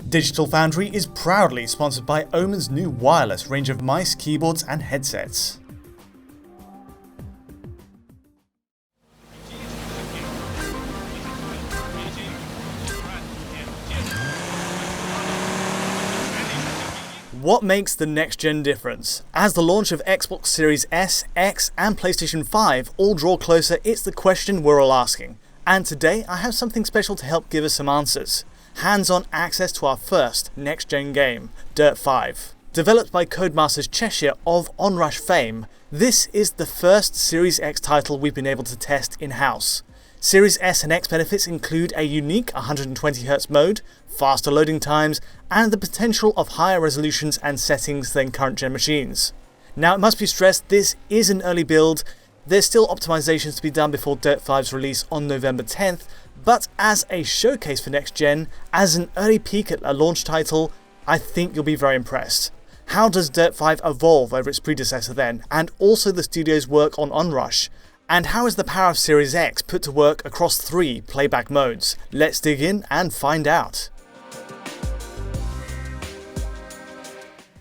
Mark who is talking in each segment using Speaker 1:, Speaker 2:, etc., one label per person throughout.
Speaker 1: Digital Foundry is proudly sponsored by Omen's new wireless range of mice, keyboards and headsets. What makes the next-gen difference? As the launch of Xbox Series S, X and PlayStation 5 all draw closer, it's the question we're all asking. And today I have something special to help give us some answers. Hands-on access to our first next-gen game, Dirt 5. Developed by Codemasters Cheshire of Onrush fame, this is the first Series X title we've been able to test in-house. Series S and X benefits include a unique 120Hz mode, faster loading times, and the potential of higher resolutions and settings than current-gen machines. Now it must be stressed this is an early build, there's still optimizations to be done before Dirt 5's release on November 10th, but as a showcase for next-gen, as an early peek at a launch title, I think you'll be very impressed. How does Dirt 5 evolve over its predecessor then, and also the studio's work on Onrush? And how is the power of Series X put to work across 3 playback modes? Let's dig in and find out.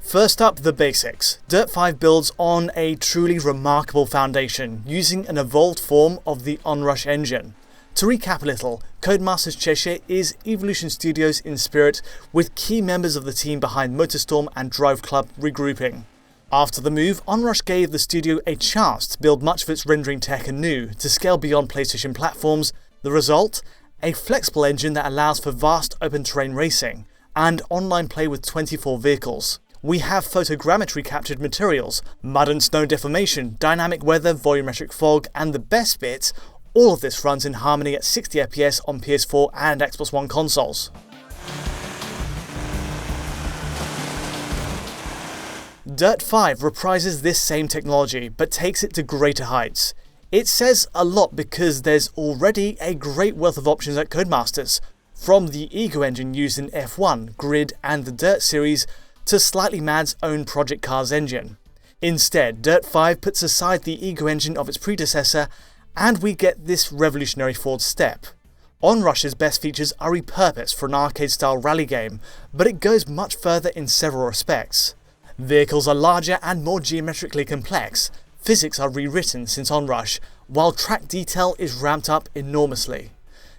Speaker 1: First up, the basics. Dirt 5 builds on a truly remarkable foundation, using an evolved form of the Onrush engine. To recap a little, Codemasters Cheshire is Evolution Studios in spirit, with key members of the team behind Motorstorm and Drive Club regrouping. After the move, Onrush gave the studio a chance to build much of its rendering tech anew to scale beyond PlayStation platforms. The result? A flexible engine that allows for vast open terrain racing and online play with 24 vehicles. We have photogrammetry captured materials, mud and snow deformation, dynamic weather, volumetric fog, and the best bit, all of this runs in harmony at 60 FPS on PS4 and Xbox One consoles. Dirt 5 reprises this same technology, but takes it to greater heights. It says a lot because there's already a great wealth of options at Codemasters, from the Ego engine used in F1, Grid and the Dirt series, to Slightly Mad's own Project Cars engine. Instead, Dirt 5 puts aside the Ego engine of its predecessor, and we get this revolutionary forward step. Onrush's best features are repurposed for an arcade-style rally game, but it goes much further in several respects. Vehicles are larger and more geometrically complex, physics are rewritten since Onrush, while track detail is ramped up enormously.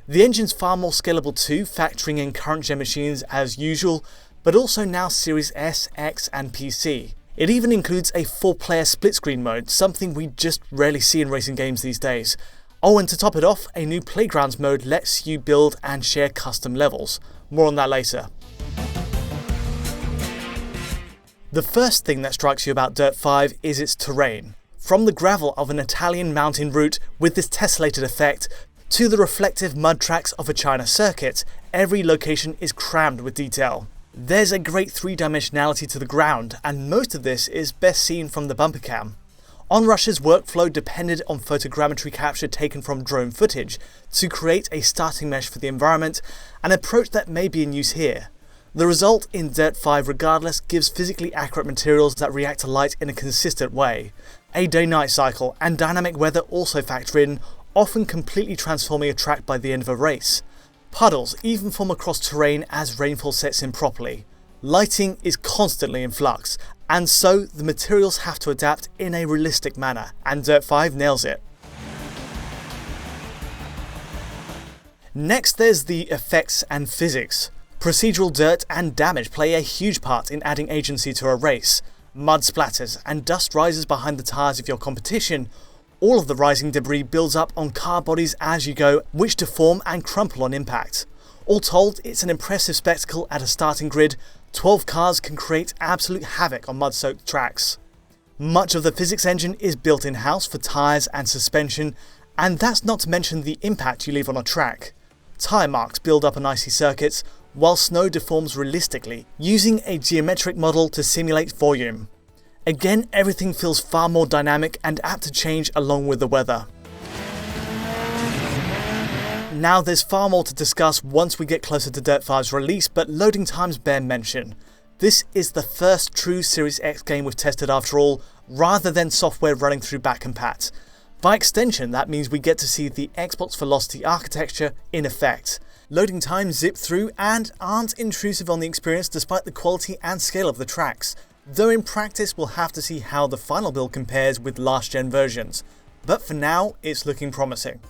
Speaker 1: The engine's far more scalable too, factoring in current-gen machines as usual, but also now Series S, X and PC. It even includes a 4-player split-screen mode, something we just rarely see in racing games these days. Oh, and to top it off, a new Playgrounds mode lets you build and share custom levels. More on that later. The first thing that strikes you about Dirt 5 is its terrain. From the gravel of an Italian mountain route with this tessellated effect, to the reflective mud tracks of a China circuit, every location is crammed with detail. There's a great 3-dimensionality to the ground, and most of this is best seen from the bumper cam. Onrush's workflow depended on photogrammetry capture taken from drone footage to create a starting mesh for the environment, an approach that may be in use here. The result in Dirt 5 regardless gives physically accurate materials that react to light in a consistent way. A day-night cycle and dynamic weather also factor in, often completely transforming a track by the end of a race. Puddles even form across terrain as rainfall sets in properly. Lighting is constantly in flux, and so the materials have to adapt in a realistic manner, and Dirt 5 nails it. Next there's the effects and physics. Procedural dirt and damage play a huge part in adding agency to a race. Mud splatters and dust rises behind the tyres of your competition. All of the rising debris builds up on car bodies as you go, which deform and crumple on impact. All told, it's an impressive spectacle at a starting grid. 12 cars can create absolute havoc on mud-soaked tracks. Much of the physics engine is built in-house for tyres and suspension, and that's not to mention the impact you leave on a track. Tyre marks build up on icy circuits, while snow deforms realistically, using a geometric model to simulate volume. Again, everything feels far more dynamic and apt to change along with the weather. Now there's far more to discuss once we get closer to Dirt 5's release, but loading times bear mention. This is the first true Series X game we've tested after all, rather than software running through back compat. By extension, that means we get to see the Xbox Velocity architecture in effect. Loading times zip through and aren't intrusive on the experience despite the quality and scale of the tracks, though in practice we'll have to see how the final build compares with last gen versions, but for now it's looking promising.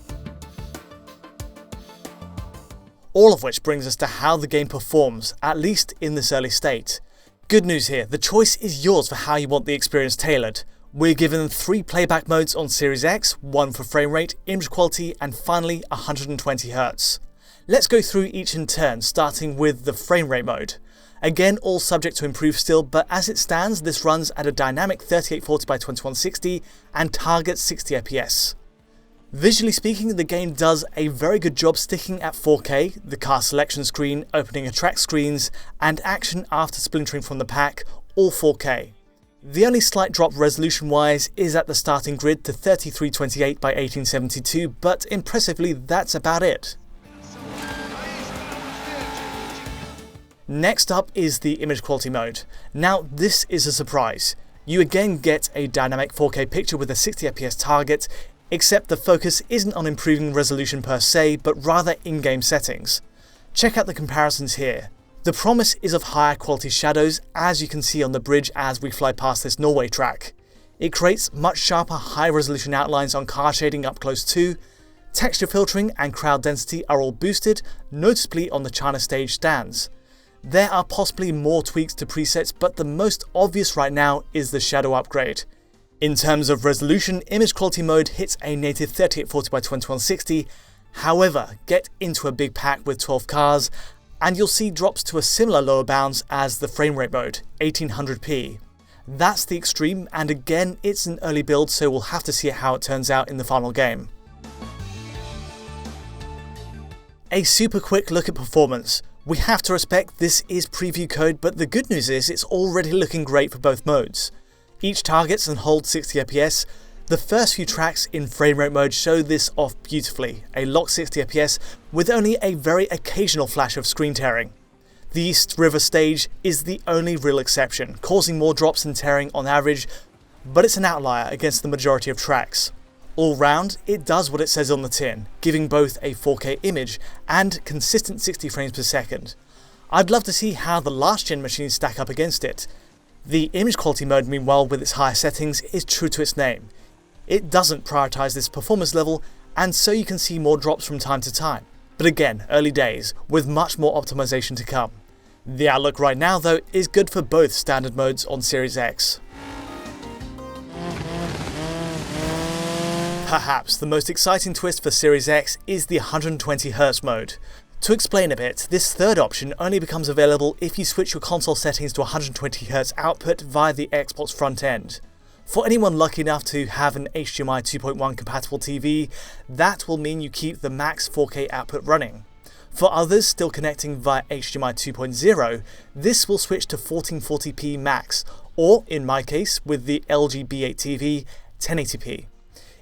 Speaker 1: All of which brings us to how the game performs, at least in this early state. Good news here, the choice is yours for how you want the experience tailored. We're given 3 playback modes on Series X, 1 for frame rate, image quality, and finally 120Hz. Let's go through each in turn, starting with the frame rate mode. Again, all subject to improve still, but as it stands, this runs at a dynamic 3840x2160 and targets 60 FPS. Visually speaking, the game does a very good job sticking at 4K, the car selection screen, opening attract screens, and action after splintering from the pack, all 4K. The only slight drop resolution-wise is at the starting grid to 3328x1872, but impressively that's about it. Next up is the image quality mode. Now this is a surprise. You again get a dynamic 4K picture with a 60 FPS target, except the focus isn't on improving resolution per se, but rather in-game settings. Check out the comparisons here. The promise is of higher quality shadows, as you can see on the bridge as we fly past this Norway track. It creates much sharper high resolution outlines on car shading up close too. Texture filtering and crowd density are all boosted, noticeably on the China stage stands. There are possibly more tweaks to presets, but the most obvious right now is the shadow upgrade. In terms of resolution, image quality mode hits a native 3840x2160, however, get into a big pack with 12 cars, and you'll see drops to a similar lower bounds as the frame rate mode, 1800p. That's the extreme, and again, it's an early build, so we'll have to see how it turns out in the final game. A super quick look at performance. We have to respect this is preview code, but the good news is it's already looking great for both modes. Each targets and holds 60 FPS. The first few tracks in frame rate mode show this off beautifully, a locked 60 FPS with only a very occasional flash of screen tearing. The East River stage is the only real exception, causing more drops and tearing on average, but it's an outlier against the majority of tracks. All round, it does what it says on the tin, giving both a 4K image and consistent 60 frames per second. I'd love to see how the last gen machines stack up against it. The image quality mode, meanwhile, with its higher settings, is true to its name. It doesn't prioritise this performance level, and so you can see more drops from time to time. But again, early days, with much more optimisation to come. The outlook right now, though, is good for both standard modes on Series X. Perhaps the most exciting twist for Series X is the 120Hz mode. To explain a bit, this third option only becomes available if you switch your console settings to 120Hz output via the Xbox front end. For anyone lucky enough to have an HDMI 2.1 compatible TV, that will mean you keep the max 4K output running. For others still connecting via HDMI 2.0, this will switch to 1440p max, or in my case with the LG B8 TV, 1080p.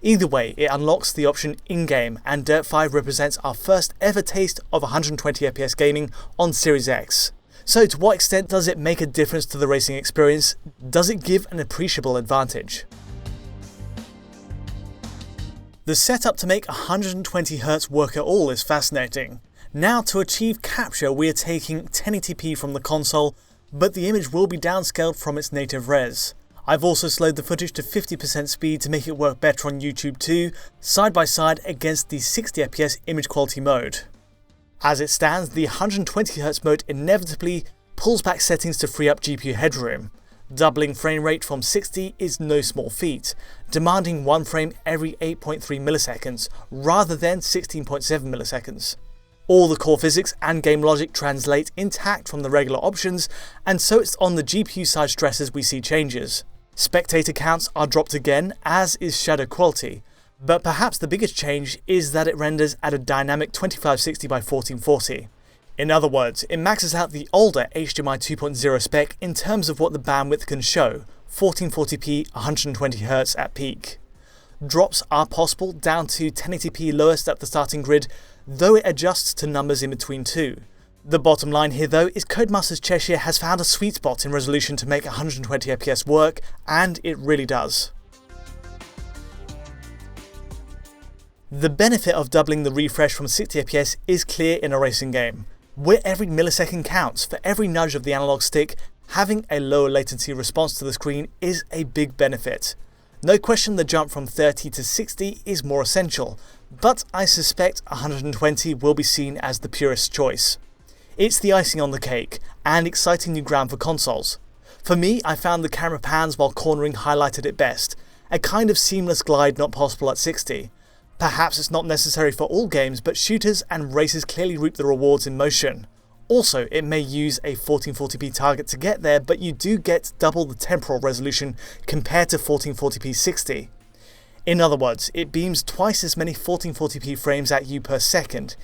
Speaker 1: Either way, it unlocks the option in-game, and Dirt 5 represents our first ever taste of 120fps gaming on Series X. So to what extent does it make a difference to the racing experience? Does it give an appreciable advantage? The setup to make 120Hz work at all is fascinating. Now to achieve capture, we are taking 1080p from the console, but the image will be downscaled from its native res. I've also slowed the footage to 50% speed to make it work better on YouTube too, side by side against the 60fps image quality mode. As it stands, the 120Hz mode inevitably pulls back settings to free up GPU headroom. Doubling frame rate from 60 is no small feat, demanding one frame every 8.3 milliseconds rather than 16.7 milliseconds. All the core physics and game logic translate intact from the regular options, and so it's on the GPU side stresses we see changes. Spectator counts are dropped again, as is shadow quality, but perhaps the biggest change is that it renders at a dynamic 2560x1440. In other words, it maxes out the older HDMI 2.0 spec in terms of what the bandwidth can show, 1440p 120Hz at peak. Drops are possible down to 1080p lowest at the starting grid, though it adjusts to numbers in between too. The bottom line here though is Codemasters Cheshire has found a sweet spot in resolution to make 120fps work, and it really does. The benefit of doubling the refresh from 60fps is clear in a racing game. Where every millisecond counts, for every nudge of the analog stick, having a lower latency response to the screen is a big benefit. No question the jump from 30 to 60 is more essential, but I suspect 120 will be seen as the purest choice. It's the icing on the cake, and exciting new ground for consoles. For me, I found the camera pans while cornering highlighted it best, a kind of seamless glide not possible at 60. Perhaps it's not necessary for all games, but shooters and racers clearly reap the rewards in motion. Also, it may use a 1440p target to get there, but you do get double the temporal resolution compared to 1440p 60. In other words, it beams twice as many 1440p frames at you per second.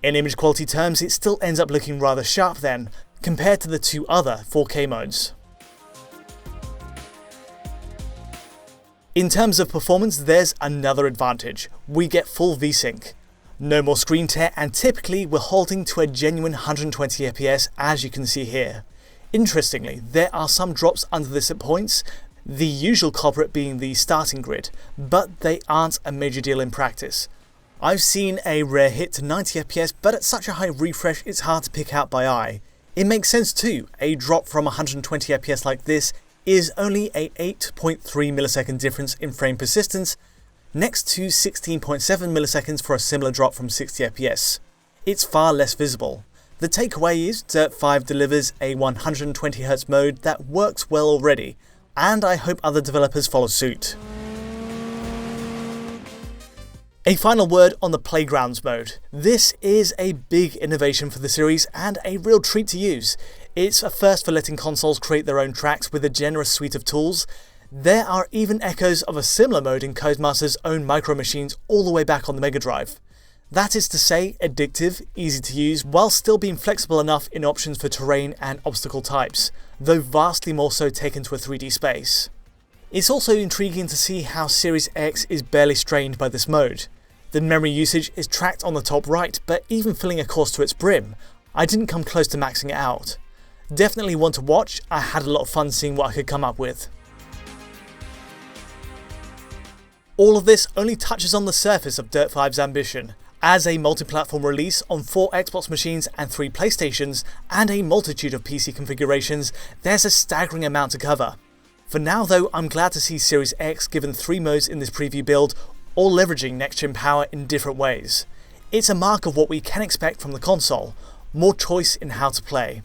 Speaker 1: In image quality terms, it still ends up looking rather sharp then, compared to the two other 4K modes. In terms of performance, there's another advantage. We get full VSync. No more screen tear, and typically we're holding to a genuine 120fps as you can see here. Interestingly, there are some drops under this at points, the usual culprit being the starting grid, but they aren't a major deal in practice. I've seen a rare hit to 90fps, but at such a high refresh it's hard to pick out by eye. It makes sense too, a drop from 120fps like this is only a 8.3 millisecond difference in frame persistence, next to 16.7 milliseconds for a similar drop from 60fps. It's far less visible. The takeaway is Dirt 5 delivers a 120Hz mode that works well already, and I hope other developers follow suit. A final word on the Playgrounds mode. This is a big innovation for the series and a real treat to use. It's a first for letting consoles create their own tracks with a generous suite of tools. There are even echoes of a similar mode in Codemaster's own micro machines all the way back on the Mega Drive. That is to say, addictive, easy to use, while still being flexible enough in options for terrain and obstacle types, though vastly more so taken to a 3D space. It's also intriguing to see how Series X is barely strained by this mode. The memory usage is tracked on the top right, but even filling a course to its brim, I didn't come close to maxing it out. Definitely one to watch. I had a lot of fun seeing what I could come up with. All of this only touches on the surface of Dirt 5's ambition. As a multi-platform release on 4 Xbox machines and 3 PlayStations, and a multitude of PC configurations, there's a staggering amount to cover. For now though, I'm glad to see Series X given 3 modes in this preview build, all leveraging next-gen power in different ways. It's a mark of what we can expect from the console, more choice in how to play.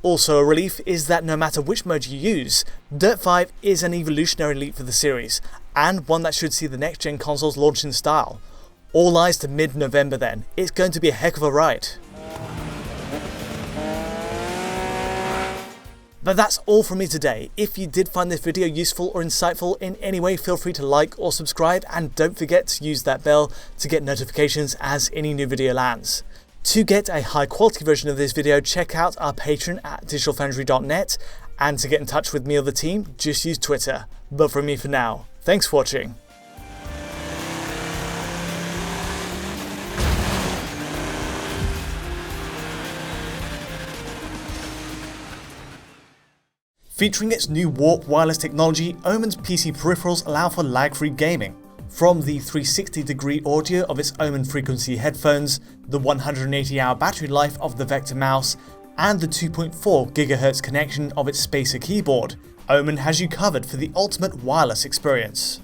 Speaker 1: Also a relief is that no matter which mode you use, Dirt 5 is an evolutionary leap for the series, and one that should see the next-gen consoles launch in style. All eyes to mid-November then. It's going to be a heck of a ride. But that's all from me today. If you did find this video useful or insightful in any way, feel free to like or subscribe, and don't forget to use that bell to get notifications as any new video lands. To get a high quality version of this video, check out our Patreon at digitalfoundry.net, and to get in touch with me or the team, just use Twitter. But from me for now, thanks for watching. Featuring its new Warp wireless technology, Omen's PC peripherals allow for lag-free gaming. From the 360-degree audio of its Omen frequency headphones, the 180-hour battery life of the Vector mouse, and the 2.4 GHz connection of its Spacer keyboard, Omen has you covered for the ultimate wireless experience.